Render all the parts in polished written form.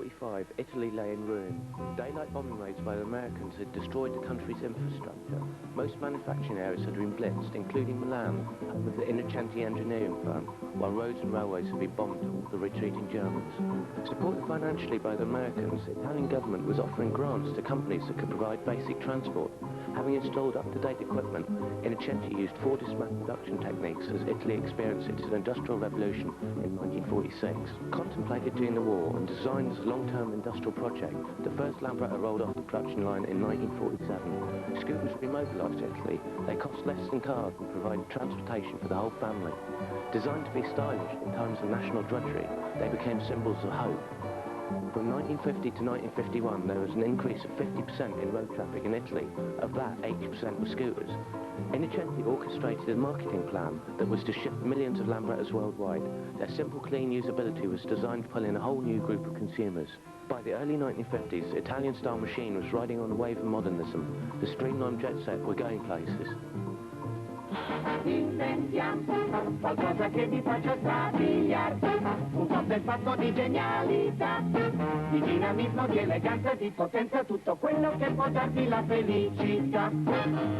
1945, Italy lay in ruin. Daylight bombing raids by the Americans had destroyed the country's infrastructure. Most manufacturing areas had been blitzed, including Milan, home of the Innocenti engineering firm, while roads and railways had been bombed to the retreating Germans. Supported financially by the Americans, the Italian government was offering grants to companies that could provide basic transport. Having installed up-to-date equipment, Innocenti used Fordist mass production techniques as Italy experienced its industrial revolution in 1946. Contemplated during the war and designed as a long-term industrial project, the first Lambretta rolled off the production line in 1947. Scooters remobilised Italy. They cost less than cars and provided transportation for the whole family. Designed to be stylish in times of national drudgery, they became symbols of hope. From 1950 to 1951, there was an increase of 50% in road traffic in Italy. Of that, 80% were scooters. Innocenti orchestrated a marketing plan that was to ship millions of Lambrettas worldwide. Their simple, clean usability was designed to pull in a whole new group of consumers. By the early 1950s, Italian-style machine was riding on a wave of modernism. The streamlined jet set were going places. Inventiamo qualcosa che vi faccia strabiliare, un cocktail fatto di genialità, di dinamismo, di eleganza, di potenza, tutto quello che può darvi la felicità.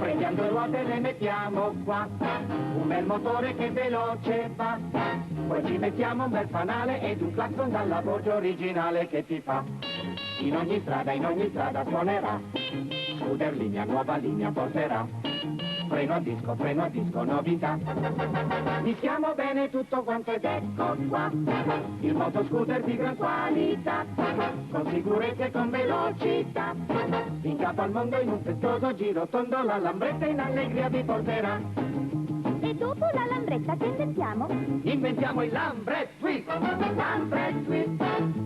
Prendiamo due ruote e le mettiamo qua, un bel motore che veloce va, poi ci mettiamo un bel fanale ed un clacson dalla voce originale che ti fa. In ogni strada suonerà, scooter linea, nuova linea porterà. Freno a disco, novità. Mischiamo bene tutto quanto ed ecco qua, il motoscooter di gran qualità, con sicurezza e con velocità. In capo al mondo in un festoso giro tondo, la Lambretta in allegria vi porterà. E dopo la Lambretta che inventiamo? Inventiamo il Lambretta Twist! Lambretta Twist!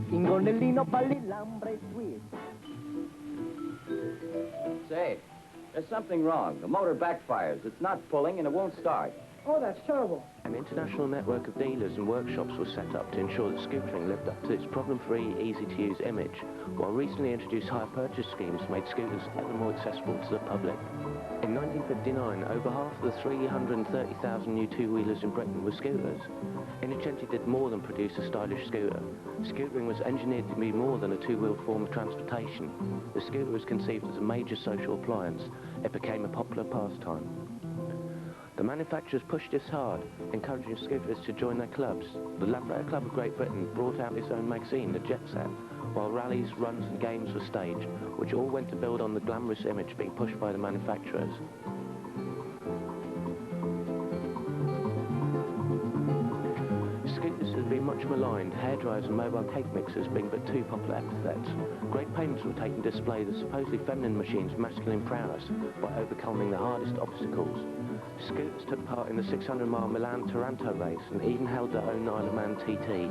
In gonnellino balli Lambretta Twist. Say, there's something wrong. The motor backfires. It's not pulling and it won't start. Oh, that's terrible. An international network of dealers and workshops was set up to ensure that scootering lived up to its problem-free, easy-to-use image, while recently introduced hire purchase schemes made scooters ever more accessible to the public. In 1959, over half of the 330,000 new two-wheelers in Britain were scooters. Innocenti did more than produce a stylish scooter. Scootering was engineered to be more than a two-wheeled form of transportation. The scooter was conceived as a major social appliance. It became a popular pastime. The manufacturers pushed this hard, encouraging scooters to join their clubs. The Lambretta Club of Great Britain brought out its own magazine, the Jet Set, while rallies, runs and games were staged, which all went to build on the glamorous image being pushed by the manufacturers. Scooters have been much maligned, hairdryers and mobile cake mixers being but two popular epithets. Great pains were taken to display the supposedly feminine machine's masculine prowess by overcoming the hardest obstacles. Scooters took part in the 600-mile Milan-Taranto race and even held their own Isle of Man TT.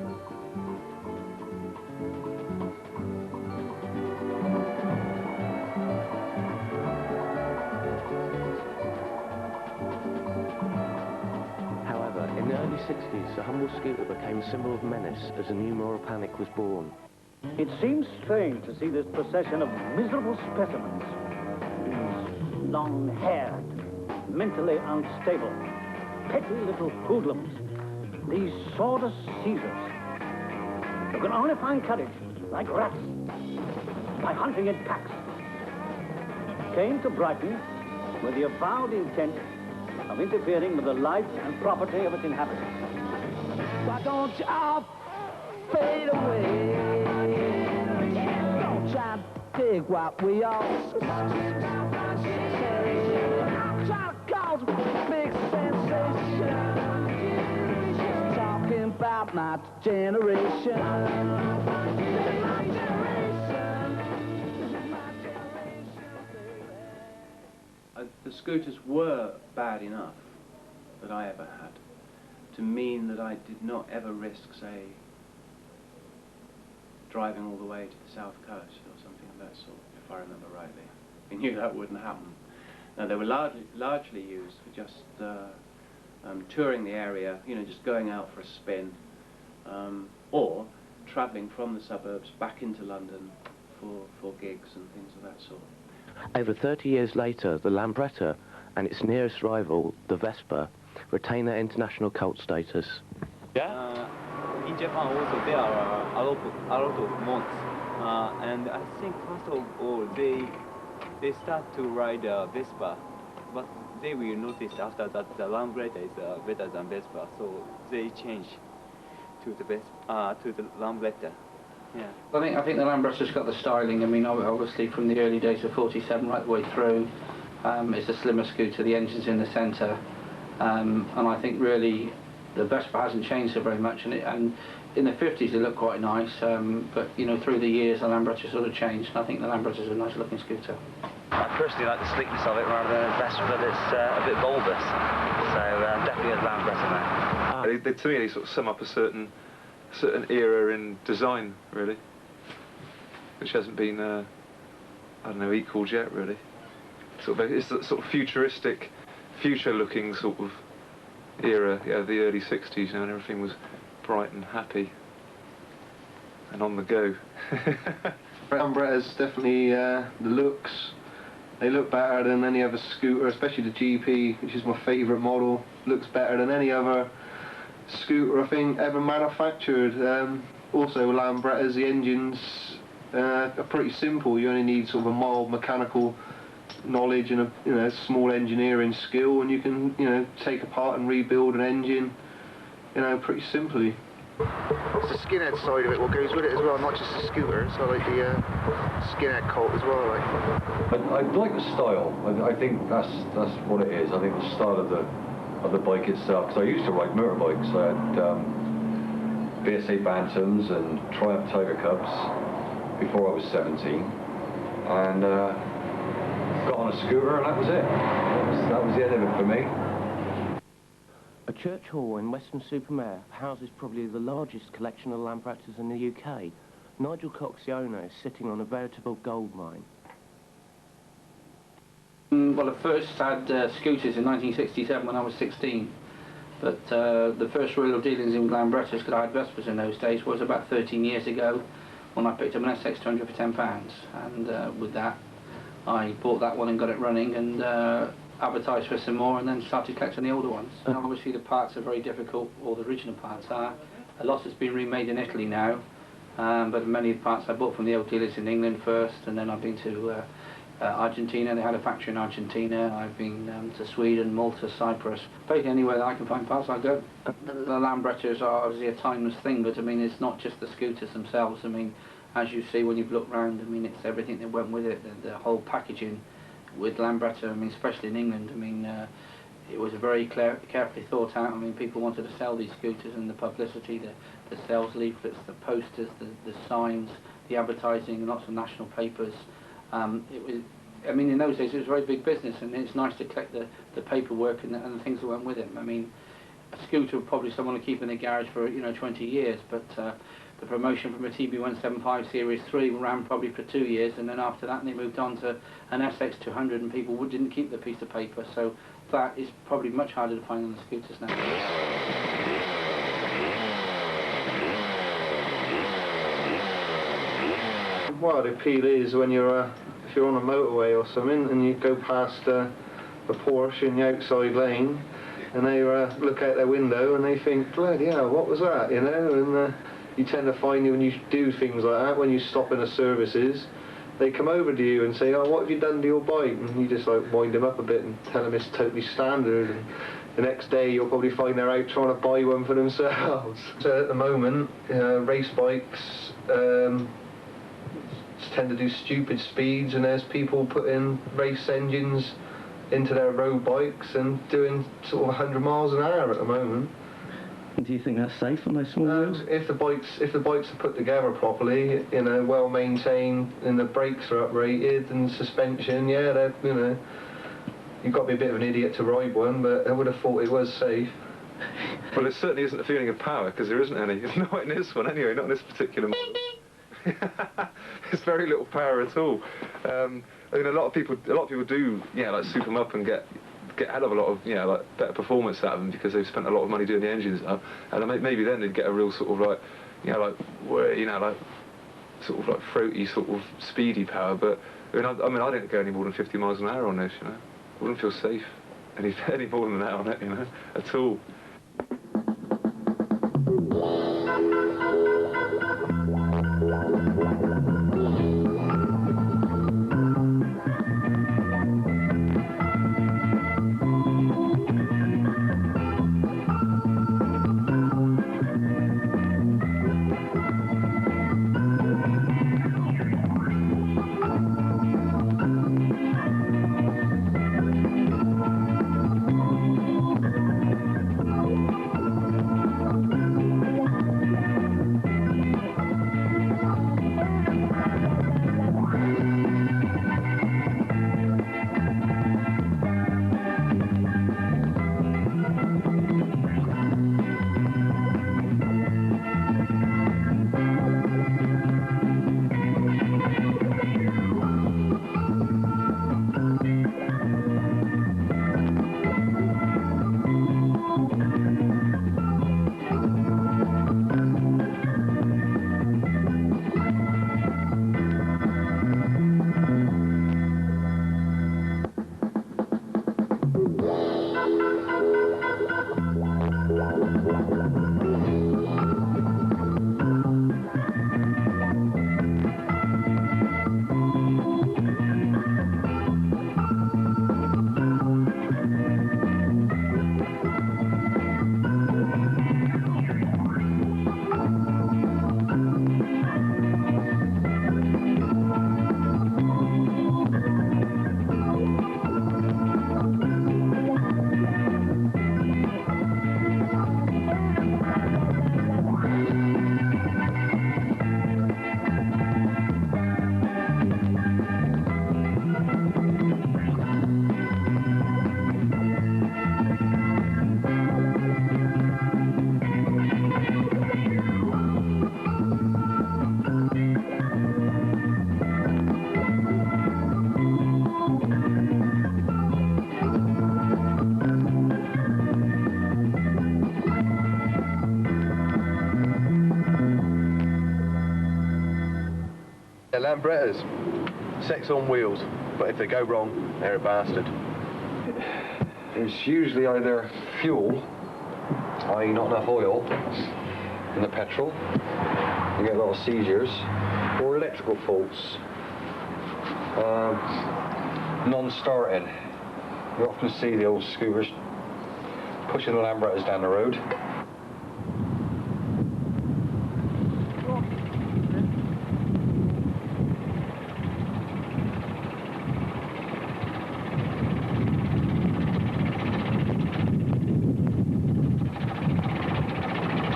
However, in the early 60s, the humble scooter became a symbol of menace as a new moral panic was born. It seems strange to see this procession of miserable specimens. These long-haired, mentally unstable, petty little hoodlums, these sawdust Caesars, who can only find courage, like rats, by hunting in packs, came to Brighton with the avowed intent of interfering with the lives and property of its inhabitants. Why don't you all fade away? Don't try to dig what we all say. Big sensation. Just talking about my generation. The scooters were bad enough that I ever had to mean that I did not ever risk, say, driving all the way to the south coast or something of that sort, if I remember rightly. I knew that wouldn't happen. Now, they were largely used for just touring the area, you know, just going out for a spin, or travelling from the suburbs back into London for gigs and things of that sort. Over 30 years later, the Lambretta and its nearest rival, the Vespa, retain their international cult status. In Japan also there are a lot of monks And I think first of all they start to ride Vespa, but they will notice after that the Lambretta is better than Vespa, so they change to the Lambretta. Yeah. I think the Lambretta's got the styling. I mean, obviously from the early days of 47 right the way through, it's a slimmer scooter. The engine's in the centre, and I think really the Vespa hasn't changed so very much. And in the 50s it looked quite nice, but you know, through the years the Lambretta sort of changed. And I think the Lambretta's a nice looking scooter. I personally like the sleekness of it rather than a Vespa that's a bit bulbous. So definitely a Lambretta now. To me, they sort of sum up a certain era in design, really, which hasn't been, I don't know, equalled yet, really. It's the sort of futuristic, future-looking sort of era, yeah, the early 60s, you know, and everything was bright and happy and on the go. Lambretta's definitely the looks. They look better than any other scooter, especially the GP, which is my favourite model. Looks better than any other scooter I think ever manufactured. Also Lambrettas, the engines are pretty simple. You only need sort of a mild mechanical knowledge and a small engineering skill, and you can take apart and rebuild an engine pretty simply. It's the skinhead side of it what goes with it as well, not just the scooter. So like the skinhead cult as well. I like the style. I think that's what it is. I think the style of the bike itself. Because I used to ride motorbikes. I had BSA Bantams and Triumph Tiger Cubs before I was 17, and got on a scooter, and that was it. That was the end of it for me. A church hall in Weston-super-Mare houses probably the largest collection of Lambrettas in the UK. Nigel Cox, the owner, is sitting on a veritable gold mine. Well, I first had scooters in 1967 when I was 16, but the first real dealings in Lambrettas, because I had Vespas in those days, was about 13 years ago when I picked up an SX200 for £10, and with that I bought that one and got it running, and advertised for some more, and then started collecting the older ones. And obviously the parts are very difficult, or the original parts are. A lot has been remade in Italy now, but many of the parts I bought from the old dealers in England first, and then I've been to Argentina. They had a factory in Argentina. I've been to Sweden, Malta, Cyprus. Basically anywhere that I can find parts I go. The Lambrettas are obviously a timeless thing, but I mean it's not just the scooters themselves. I mean, as you see when you've looked round, I mean it's everything that went with it, the whole packaging with Lambretta. I mean, especially in England, I mean it was very carefully thought out. I mean, people wanted to sell these scooters, and the publicity, the sales leaflets, the posters, the signs, the advertising, lots of national papers. It was, I mean, in those days it was a very big business, and it's nice to collect the paperwork and the things that went with it. I mean, a scooter would probably someone would keep in a garage for 20 years, but the promotion from a TB175 Series 3 ran probably for 2 years, and then after that they moved on to an SX200, and people didn't keep the piece of paper, so that is probably much harder to find on the scooters now. Well, the appeal is when you're if you're on a motorway or something and you go past a Porsche in the outside lane, and they look out their window and they think, bloody hell, what was that, and you tend to find when you do things like that, when you stop in the services, they come over to you and say, oh, what have you done to your bike? And you just like wind them up a bit and tell them it's totally standard, and the next day you'll probably find they're out trying to buy one for themselves. So at the moment, race bikes tend to do stupid speeds, and there's people putting race engines into their road bikes and doing sort of 100 miles an hour at the moment. Do you think that's safe on those small wheels? If the bikes are put together properly, well maintained, and the brakes are uprated and suspension, yeah, they're, you've got to be a bit of an idiot to ride one, but I would have thought it was safe. Well, it certainly isn't a feeling of power, because there isn't any. Not in this one, anyway. Not in this particular model. There's very little power at all. I mean, a lot of people do, like soup them up and get a hell of a lot of, like better performance out of them because they've spent a lot of money doing the engines up, and maybe then they'd get a real sort of like, like sort of like throaty, sort of speedy power. But I mean, I don't go any more than 50 miles an hour on this. I wouldn't feel safe any more than that on it, at all. Lambrettas. Sex on wheels, but if they go wrong, they're a bastard. It's usually either fuel, i.e. not enough oil in the petrol, you get a lot of seizures, or electrical faults. Non-starting. You often see the old scooters pushing the Lambrettas down the road.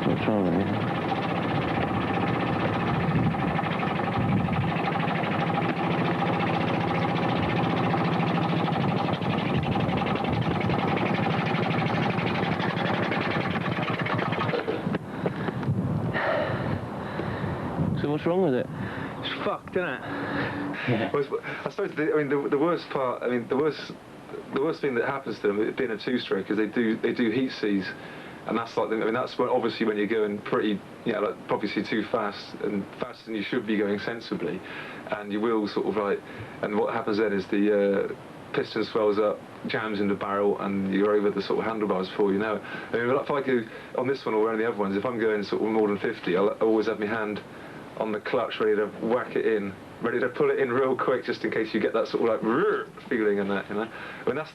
What's wrong with it? So what's wrong with it? It's fucked, isn't it? Yeah. Well, I suppose the worst part. The worst thing that happens to them, being a two-stroke, is they do heat seize, and that's like that's when, obviously when you're going pretty, like obviously too fast, and faster than you should be going sensibly, and you will sort of like, and what happens then is the piston swells up, jams in the barrel, and you're over the sort of handlebars before you know it. If I go on this one or any of the other ones, if I'm going sort of more than 50, I'll always have my hand on the clutch, ready to whack it in, ready to pull it in real quick, just in case you get that sort of like feeling and that,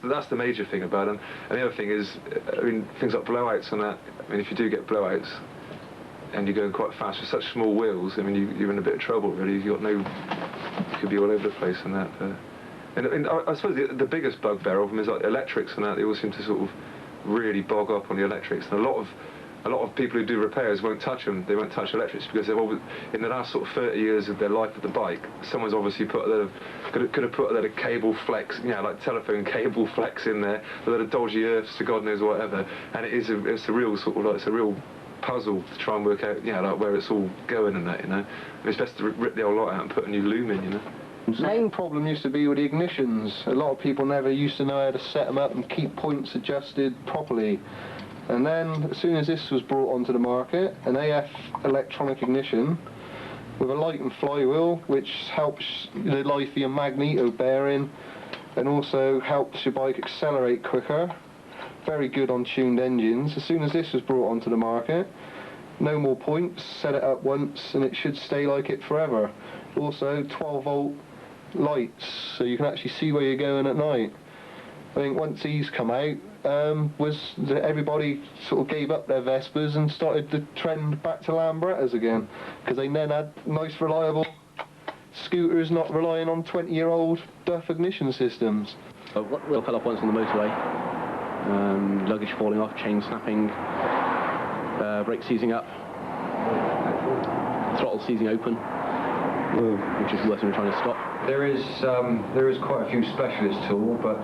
that's the major thing about them. And the other thing is, things like blowouts and that. If you do get blowouts and you're going quite fast with such small wheels, you're in a bit of trouble really. You could be all over the place and that. And I suppose the biggest bugbear of them is like electrics and that. They all seem to sort of really bog up on the electrics, and a lot of people who do repairs won't touch them. They won't touch electrics because they've always, in the last sort of 30 years of their life of the bike, someone's obviously could have put a lot of cable flex, like telephone cable flex in there, a lot of dodgy earths to God knows whatever, and it's a real sort of it's a real puzzle to try and work out, like where it's all going and that, And it's best to rip the old lot out and put a new loom in, The main problem used to be with the ignitions. A lot of people never used to know how to set them up and keep points adjusted properly. And then, as soon as this was brought onto the market, an AF electronic ignition with a light and flywheel, which helps the lithium magneto bearing and also helps your bike accelerate quicker. Very good on tuned engines. As soon as this was brought onto the market, no more points, set it up once and it should stay like it forever. Also 12-volt lights, so you can actually see where you're going at night. I think once these come out, was that everybody sort of gave up their Vespas and started the trend back to Lambrettas again, because they then had nice reliable scooters not relying on 20-year-old Duff ignition systems. We'll pull up once on the motorway, luggage falling off, chain snapping, brake seizing up, throttle seizing open, which is worse than we're trying to stop. There is quite a few specialist tools, but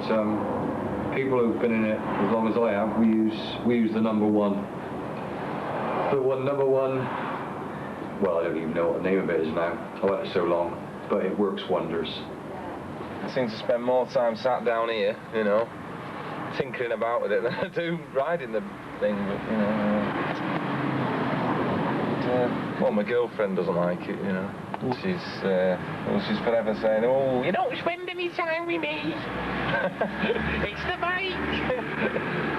people who've been in it as long as I have, we use the number one. Number one, well, I don't even know what the name of it is now. I've had it so long, but it works wonders. I seem to spend more time sat down here, tinkering about with it than I do riding the thing. Well, my girlfriend doesn't like it, She's forever saying, "Oh, you don't spend any time with me. It's the bike."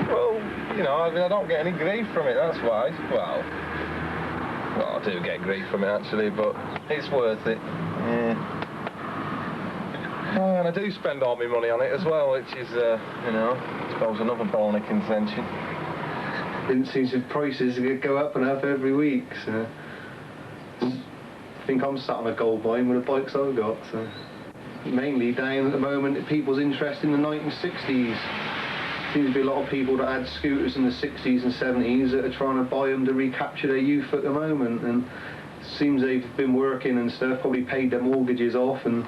Well, I don't get any grief from it, that's why. Well, I do get grief from it actually, but it's worth it. Yeah. And I do spend all my money on it as well, which is, I suppose another bone of contention. It seems the prices go up and up every week, so I think I'm sat on a gold mine with the bikes I've got, so mainly down at the moment people's interest in the 1960s. Seems to be a lot of people that had scooters in the 60s and 70s that are trying to buy them to recapture their youth at the moment, and it seems they've been working and stuff, probably paid their mortgages off and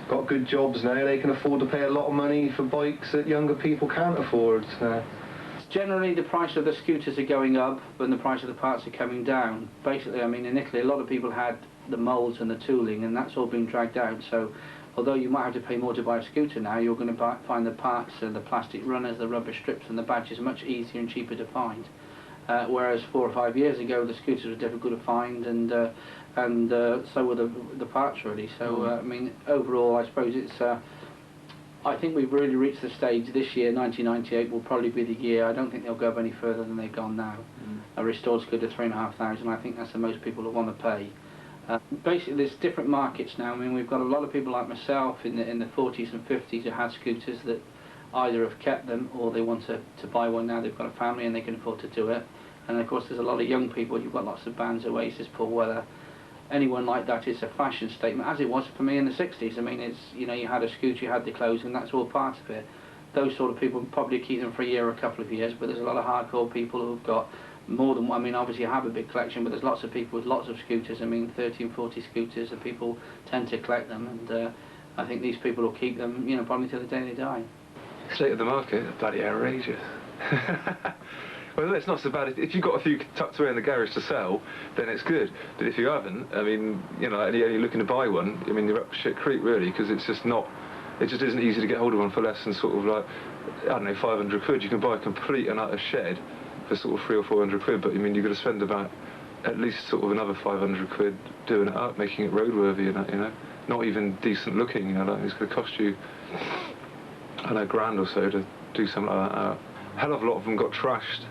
got good jobs now. They can afford to pay a lot of money for bikes that younger people can't afford. So. Generally, the price of the scooters are going up, but the price of the parts are coming down. Basically, in Italy, a lot of people had the moulds and the tooling, and that's all been dragged out. So, although you might have to pay more to buy a scooter now, you're going to find the parts, the plastic runners, the rubber strips, and the badges much easier and cheaper to find. Whereas 4 or 5 years ago, the scooters were difficult to find, and and so were the parts really. So I mean, overall, I suppose it's. I think we've really reached the stage this year. 1998 will probably be the year. I don't think they'll go up any further than they've gone now. A restored scooter 3,500. I think that's the most people that want to pay. Basically, there's different markets now. I mean, we've got a lot of people like myself in the 40s and 50s who had scooters that either have kept them or they want to buy one now. They've got a family and they can afford to do it. And of course, there's a lot of young people. You've got lots of bands, Oasis, Paul Weller. Anyone like that is a fashion statement, as it was for me in the 60s. I mean, it's, you know, you had a scooter, you had the clothes, and that's all part of it. Those sort of people probably keep them for a year or a couple of years, but there's a lot of hardcore people who've got more than one. I mean, obviously I have a big collection, but there's lots of people with lots of scooters. I mean, 30 and 40 scooters, and people tend to collect them, and I think these people will keep them, you know, probably till the day they die. State of the market, bloody outrageous. Well, it's not so bad. If you've got a few tucked away in the garage to sell, then it's good. But if you haven't, I mean, you know, and you're looking to buy one, I mean, you're up shit creek, really, because it's just not, it just isn't easy to get hold of one for less than sort of like, I don't know, 500 quid. You can buy a complete and utter shed for sort of 300 or 400 quid, but I mean, you've got to spend about at least sort of another 500 quid doing it up, making it roadworthy and that, you know. Not even decent looking, you know, like it's going to cost you, I don't know, £1,000 or so to do something like that out. A hell of a lot of them got trashed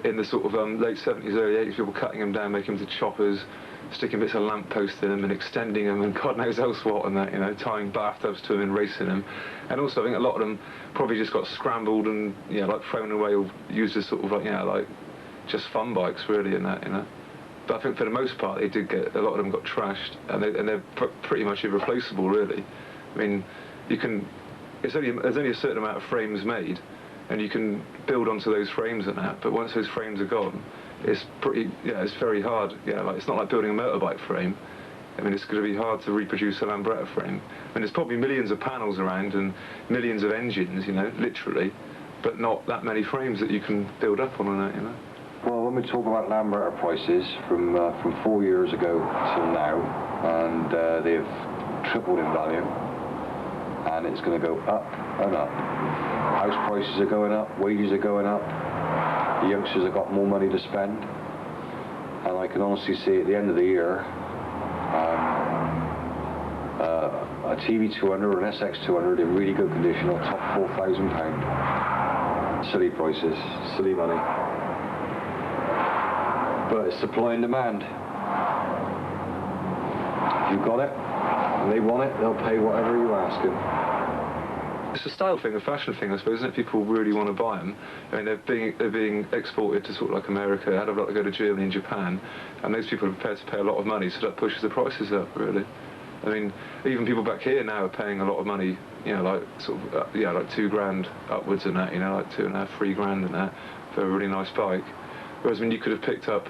in the sort of late 70s, early 80s, people cutting them down, making them to choppers, sticking bits of lampposts in them and extending them and God knows else what and that, you know, tying bathtubs to them and racing them. And also I think a lot of them probably just got scrambled and, you know, like thrown away or used as sort of like, you know, like just fun bikes really and that, you know. But I think for the most part they did get, a lot of them got trashed and they're pretty much irreplaceable really. I mean, you can, there's only a certain amount of frames made, and you can build onto those frames and that, but once those frames are gone, it's pretty, yeah, it's very hard. Yeah, like, it's not like building a motorbike frame. I mean, it's going to be hard to reproduce a Lambretta frame. I mean, there's probably millions of panels around and millions of engines, you know, literally, but not that many frames that you can build up on that, you know. Well, when we talk about Lambretta prices from 4 years ago till now, and they've tripled in value, and it's going to go up and up. House prices are going up, wages are going up, the youngsters have got more money to spend, and I can honestly see at the end of the year a TV200 or an SX200 in really good condition will top £4,000. Silly prices, silly money, but it's supply and demand. If you've got it and they want it, they'll pay whatever you ask them. It's a style thing, a fashion thing, I suppose, isn't it? People really want to buy them. I mean, they're being exported to sort of like America. I'd have like to go to Germany and Japan, and those people are prepared to pay a lot of money, so that pushes the prices up, really. I mean, even people back here now are paying a lot of money, you know, like sort of, yeah, like £2,000 upwards and that, you know, like £2,500, £3,000 and that for a really nice bike. Whereas, I mean, you could have picked up,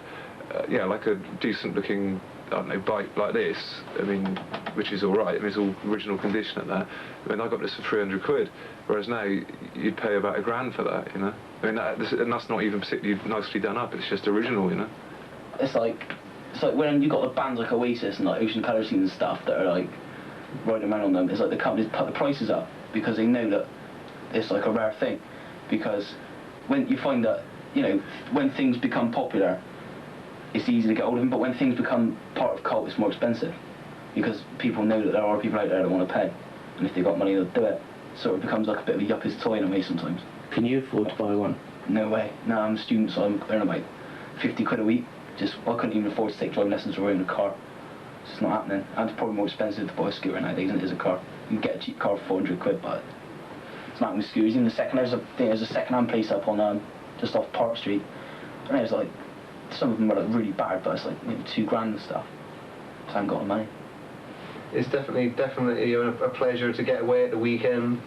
yeah, like a decent-looking, I don't know, bike like this, I mean, which is all right, I mean, it's all original condition at that. I mean, I got this for 300 quid, whereas now you'd pay about £1,000 for that, you know. I mean, and that's not even particularly nicely done up, it's just original, you know. It's like when you got the bands like Oasis and like Ocean Colour Scene and stuff that are like riding around on them, it's like the companies put the prices up because they know that it's like a rare thing. Because when you find that, you know, when things become popular, it's easy to get hold of them, but when things become part of cult, it's more expensive. Because people know that there are people out there that want to pay, and if they've got money, they'll do it. So it becomes like a bit of a yuppie's toy in a way sometimes. Can you afford to buy one? No way. No, I'm a student, so I'm earning about 50 quid a week. Just, I couldn't even afford to take driving lessons or own a car. It's just not happening. And it's probably more expensive to buy a scooter nowadays than it is a car. You can get a cheap car for 400 quid, but it's not with scooters. Even there's a second-hand place up on just off Park Street, and there's like, some of them are like really bad, but it's like, you know, £2,000 and stuff. So I haven't got the money. It's definitely a pleasure to get away at the weekend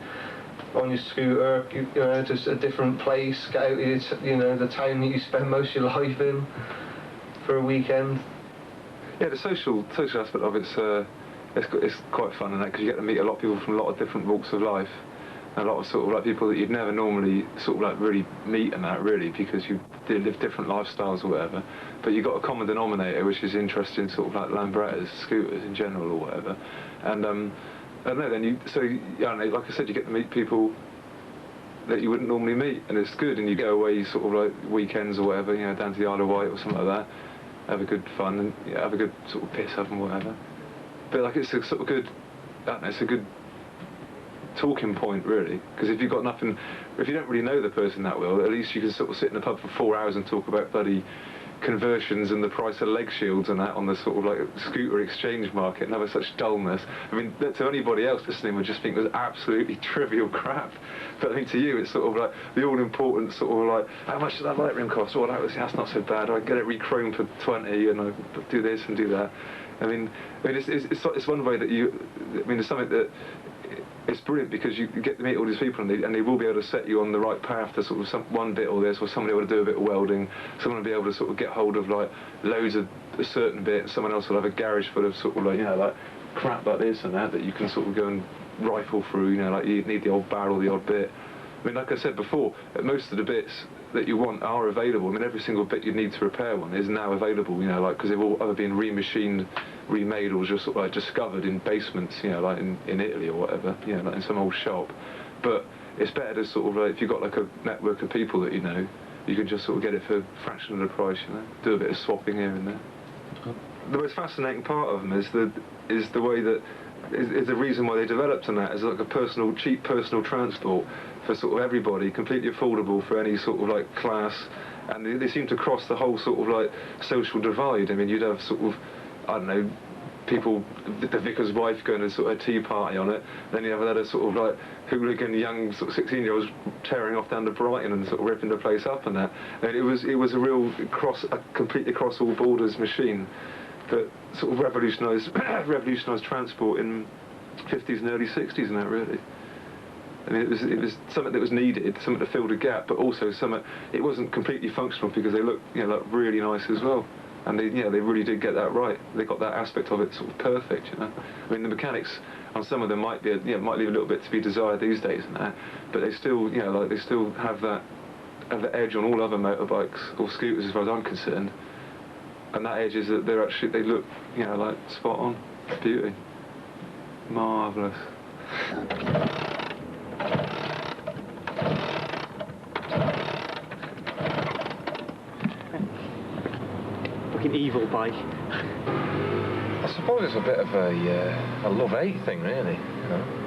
on your scooter, you know, to a different place, get out of, you know, the town that you spend most of your life in for a weekend. Yeah, the social aspect of it's quite fun, and that, because you get to meet a lot of people from a lot of different walks of life. A lot of sort of like people that you'd never normally sort of like really meet and that, really, because you live different lifestyles or whatever. But you've got a common denominator, which is interesting, sort of like Lambrettas, scooters in general or whatever. And I don't know, then you, so, yeah, like I said, you get to meet people that you wouldn't normally meet, and it's good, and you go away sort of like weekends or whatever, you know, down to the Isle of Wight or something like that. have a good fun, and have a good sort of piss up and whatever. But like it's a sort of good, I don't know, it's a good talking point really, because if you've got nothing, if you don't really know the person that well, at least you can sort of sit in the pub for 4 hours and talk about bloody conversions and the price of leg shields and that on the sort of like scooter exchange market and have such dullness. I mean, to anybody else listening would just think it was absolutely trivial crap. But I mean, to you, it's sort of like the all-important sort of like, how much does that light rim cost? Oh, that's not so bad. I get it re-chromed for 20 and I do this and do that. I mean it's one way that it's something that it's brilliant because you get to meet all these people and they will be able to set you on the right path to sort of one bit or this, or somebody will do a bit of welding, someone will be able to sort of get hold of like loads of a certain bit, someone else will have a garage full of sort of like, like crap like this and that you can sort of go and rifle through, like you need the odd barrel, the odd bit. I mean, like I said before, most of the bits that you want are available. I mean, every single bit you need to repair one is now available, like, because they've all either been remachined, remade, or just sort of like discovered in basements, like in Italy or whatever, like in some old shop. But it's better to sort of like, if you've got like a network of people that you can just sort of get it for a fraction of the price, do a bit of swapping here and there. The most fascinating part of them is the way that is the reason why they developed on that, is like a cheap personal transport for sort of everybody, completely affordable for any sort of like class, and they seem to cross the whole sort of like social divide. I mean, you'd have sort of, I don't know, people, the vicar's wife going to sort of a tea party on it, then you have another sort of like hooligan young sort of 16-year-olds tearing off down to Brighton and sort of ripping the place up and that. And it was a completely cross all borders machine that sort of revolutionised transport in 50s and early 60s and that, really. I mean, it was something that was needed, something to fill the gap, but also something, it wasn't completely functional because they looked, like really nice as well. And they really did get that right. They got that aspect of it sort of perfect, I mean, the mechanics on some of them might leave a little bit to be desired these days and that, but they still, they still have the edge on all other motorbikes or scooters as far as I'm concerned. And that edge is that they look, like spot on, beauty, marvellous. Fucking evil bike. I suppose it's a bit of a love-hate thing, really. Yeah.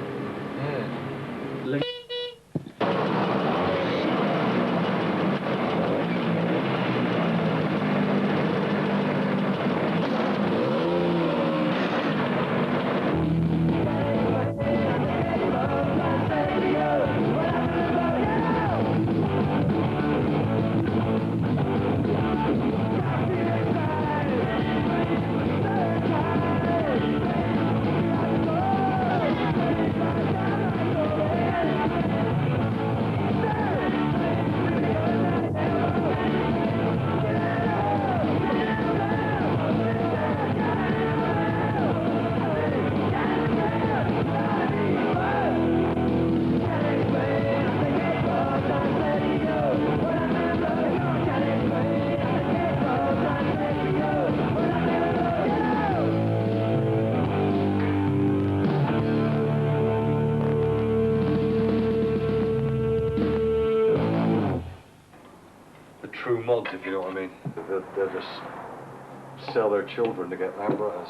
True mods, if you know what I mean. They'll just sell their children to get Lambrettas.